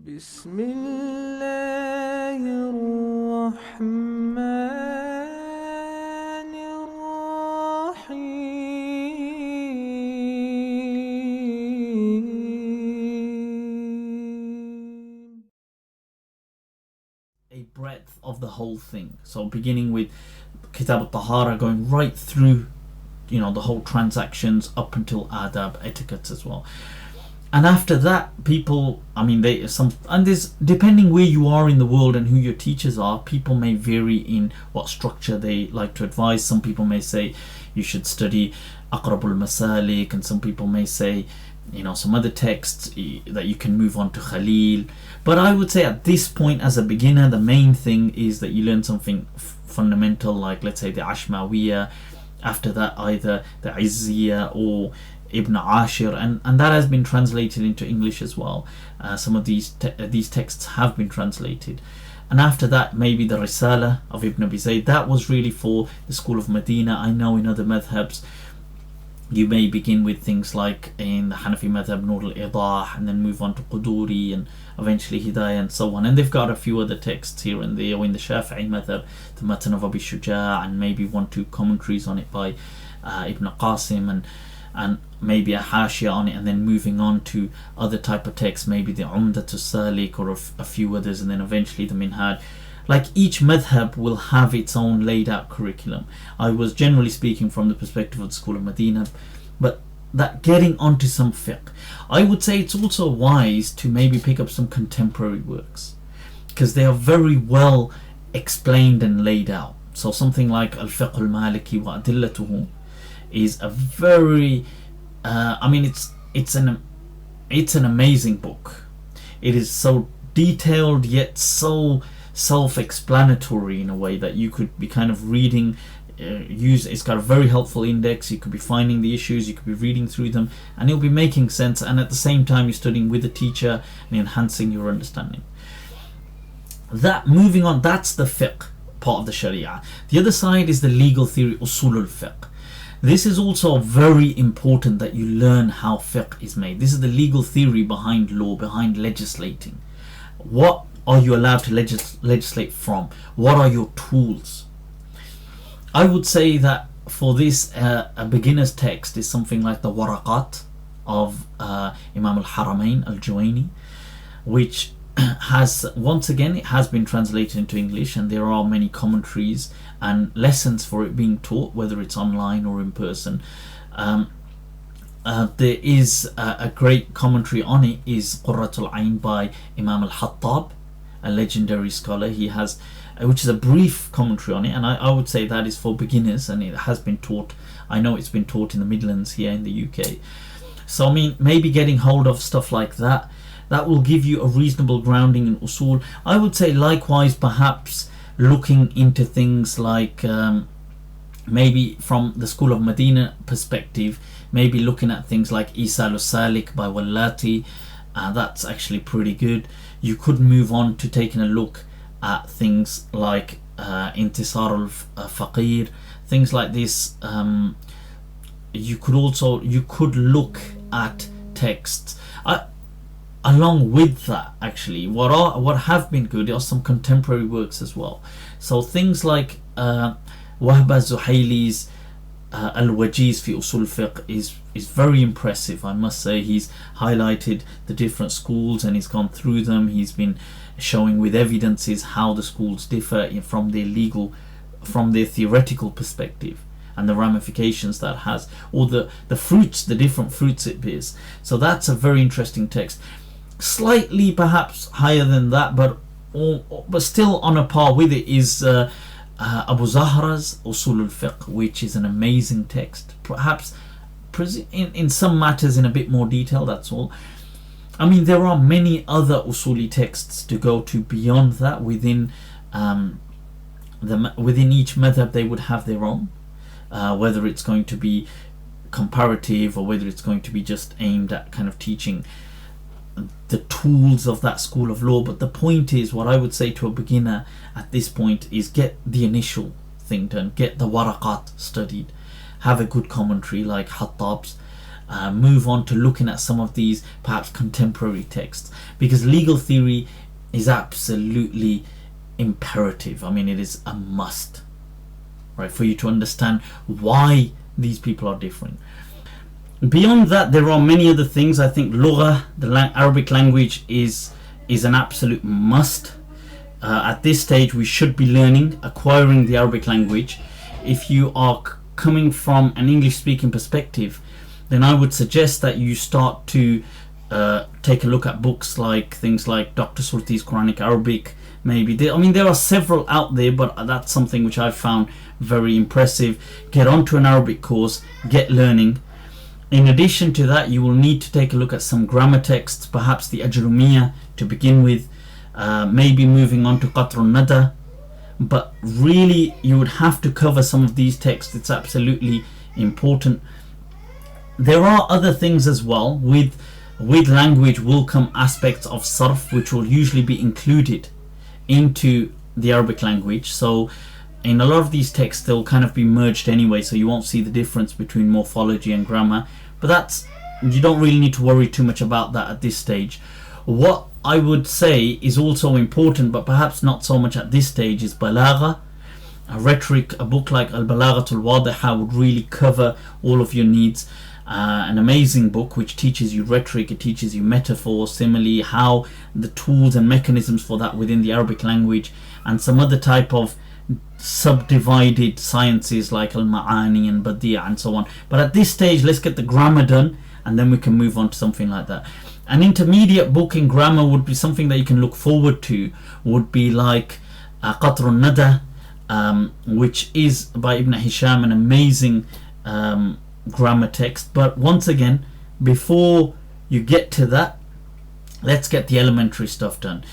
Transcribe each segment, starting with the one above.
بسم الله الرحمن الرحيم. A breadth of the whole thing. So beginning with Kitab al-Tahara, going right through, the whole transactions up until adab, etiquettes as well. And after that, people, there's, depending where you are in the world and who your teachers are, people may vary in what structure they like to advise. Some people may say you should study Aqrabul Masalik, and some people may say, some other texts that you can move on to Khalil. But I would say at this point, as a beginner, the main thing is that you learn something fundamental, like let's say the Ashmawiyya. After that, either the Izziyya or Ibn Ashir, and that has been translated into English as well. Some of these texts have been translated. And after that, maybe the Risala of Ibn Abi Zayd. That was really for the school of Medina. I know in other madhabs you may begin with things like in the Hanafi madhab, Nur al-Idah, and then move on to Quduri and eventually Hidayah and so on. And they've got a few other texts here and there. Or in the Shafi'i madhab, the Matan of Abi Shuja', and maybe 1-2 commentaries on it by Ibn Qasim, and maybe a hashia on it, and then moving on to other type of texts, maybe the Umdat al-Salik or a few others, and then eventually the Minhaj. Like each madhab will have its own laid out curriculum. I was generally speaking from the perspective of the school of Medina, but that getting onto some fiqh, I would say it's also wise to maybe pick up some contemporary works, because they are very well explained and laid out. So something like al-Fiqh al-Maliki wa adillatuhu is a very it's an amazing book. It is so detailed yet so self-explanatory in a way that you could be kind of reading, it's got a very helpful index. You could be finding the issues, you could be reading through them, and it'll be making sense, and at the same time you're studying with a teacher and enhancing your understanding. That, moving on, that's the fiqh part of the Shari'a. The other side is the legal theory, Usul al-Fiqh. This is also very important that you learn how fiqh is made. This is the legal theory behind law, behind legislating. What are you allowed to legislate from? What are your tools? I would say that for this, a beginner's text is something like the Waraqat of Imam al-Haramain al-Juwayni, which has, once again, it has been translated into English, and there are many commentaries and lessons for it being taught, whether it's online or in person. There is a great commentary on it, is Qurratul Ayn by Imam al-Hattab, a legendary scholar. He has, which is a brief commentary on it, and I would say that is for beginners, and it has been taught. I know it's been taught in the Midlands here in the UK. So maybe getting hold of stuff like that will give you a reasonable grounding in usul. I would say likewise, perhaps looking into things like maybe from the school of Medina perspective, maybe looking at things like Isal al-Salik by Wallati. That's actually pretty good. You could move on to taking a look at things like Intisar al-Faqir, things like this. You could look at texts. Along with that, actually, what have been good are some contemporary works as well. So things like Wahba Zuhaili's al-Wajiz fi Usul Fiqh is very impressive, I must say. He's highlighted the different schools and he's gone through them. He's been showing with evidences how the schools differ from their theoretical perspective, and the ramifications that has, or the different fruits it bears. So that's a very interesting text. Slightly perhaps higher than that, but still on a par with it, is Abu Zahra's Usul al-Fiqh, which is an amazing text. Perhaps in some matters in a bit more detail, that's all. There are many other Usuli texts to go to beyond that. Within each madhab they would have their own, whether it's going to be comparative or whether it's going to be just aimed at kind of teaching the tools of that school of law. But the point is, what I would say to a beginner at this point is get the initial thing done, get the waraqat studied, have a good commentary like Hattab's, move on to looking at some of these perhaps contemporary texts, because legal theory is absolutely imperative. I mean, it is a must, right, for you to understand why these people are different. Beyond that, there are many other things. I think Lugha, the Arabic language, is an absolute must. At this stage, we should be acquiring the Arabic language. If you are coming from an English-speaking perspective, then I would suggest that you start to take a look at books like things like Dr. Surti's Quranic Arabic. Maybe there are several out there, but that's something which I've found very impressive. Get onto an Arabic course, get learning. In addition to that, you will need to take a look at some grammar texts, perhaps the Ajrumiyya to begin with, maybe moving on to Qatrun Nada. But really, you would have to cover some of these texts. It's absolutely important. There are other things as well. With language will come aspects of sarf, which will usually be included into the Arabic language. So in a lot of these texts, they'll kind of be merged anyway, so you won't see the difference between morphology and grammar. But you don't really need to worry too much about that at this stage. What I would say is also important, but perhaps not so much at this stage, is balagha, rhetoric. A book like al-Balaghatul Wadiha would really cover all of your needs. An amazing book which teaches you rhetoric, it teaches you metaphor, simile, how the tools and mechanisms for that within the Arabic language, and some other type of subdivided sciences like al-Ma'ani and Badi'a and so on. But at this stage, let's get the grammar done, and then we can move on to something like that. An intermediate book in grammar would be something that you can look forward to, would be like Qatrun Nada, which is by Ibn Hisham, an amazing grammar text. But once again, before you get to that, let's get the elementary stuff done.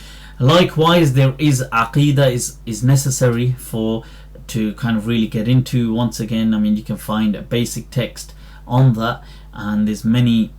Likewise, there is Aqeedah is necessary to kind of really get into. Once again, I mean, you can find a basic text on that, and there's many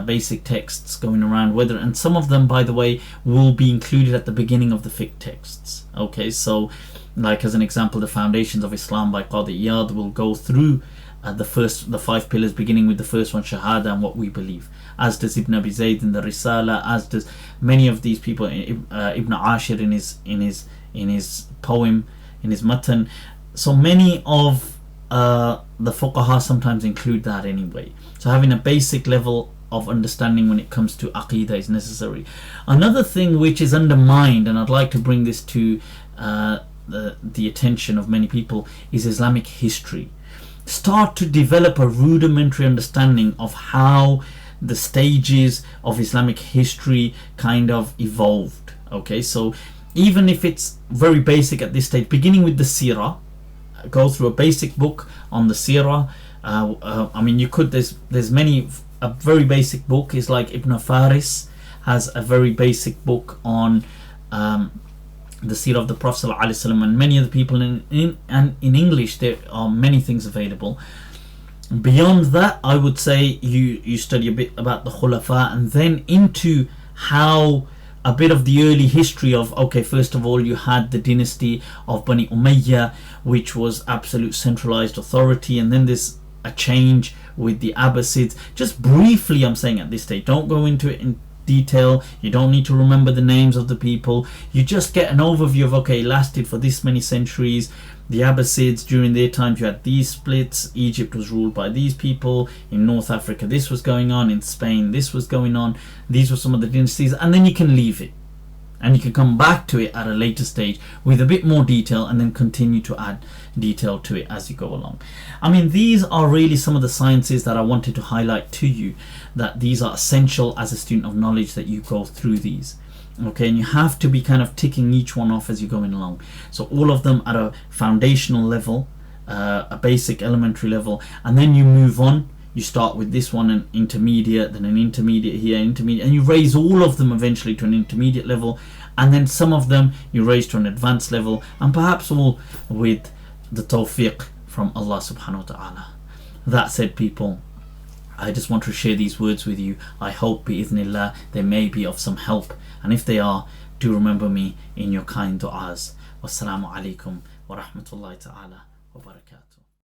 basic texts going around, and some of them, by the way, will be included at the beginning of the fiqh texts. Okay, so like as an example, the Foundations of Islam by Qadi Iyad will go through the 5 pillars, beginning with the first one, Shahada, and what we believe, as does Ibn Abi Zayd in the Risala, as does many of these people, Ibn Ashir in his poem, in his matan. So many of the fuqaha sometimes include that anyway. So having a basic level of understanding when it comes to Aqeedah is necessary. Another thing which is undermined, and I'd like to bring this to the attention of many people, is Islamic history. Start to develop a rudimentary understanding of how the stages of Islamic history kind of evolved. Okay, so even if it's very basic at this stage, beginning with the Seerah, go through a basic book on the Seerah. I mean, you could, there's many. A very basic book is like Ibn Faris has a very basic book on the Seerah of the Prophet ﷺ, and many other people in English. There are many things available. Beyond that, I would say you study a bit about the Khulafa, and then into how a bit of the early history of, okay, first of all, you had the dynasty of Bani Umayyah, which was absolute centralized authority, and then there's a change with the Abbasids. Just briefly, I'm saying at this stage, don't go into it in detail. You don't need to remember the names of the people. You just get an overview of, okay, it lasted for this many centuries. The Abbasids, during their times, you had these splits. Egypt was ruled by these people. In North Africa, this was going on. In Spain, this was going on. These were some of the dynasties, and then you can leave it, and you can come back to it at a later stage with a bit more detail, and then continue to add detail to it as you go along. I mean, these are really some of the sciences that I wanted to highlight to you, that these are essential as a student of knowledge, that you go through these. Okay, and you have to be kind of ticking each one off as you're going along. So all of them at a foundational level, a basic elementary level, and then you move on. You start with this one, an intermediate, then an intermediate here, intermediate, and you raise all of them eventually to an intermediate level, and then some of them you raise to an advanced level, and perhaps all with the tawfiq from Allah subhanahu wa ta'ala. That said, people, I just want to share these words with you. I hope bi'idhnillah they may be of some help, and if they are, do remember me in your kind du'as. Wassalamu alaikum wa rahmatullahi ta'ala wa barakatuh.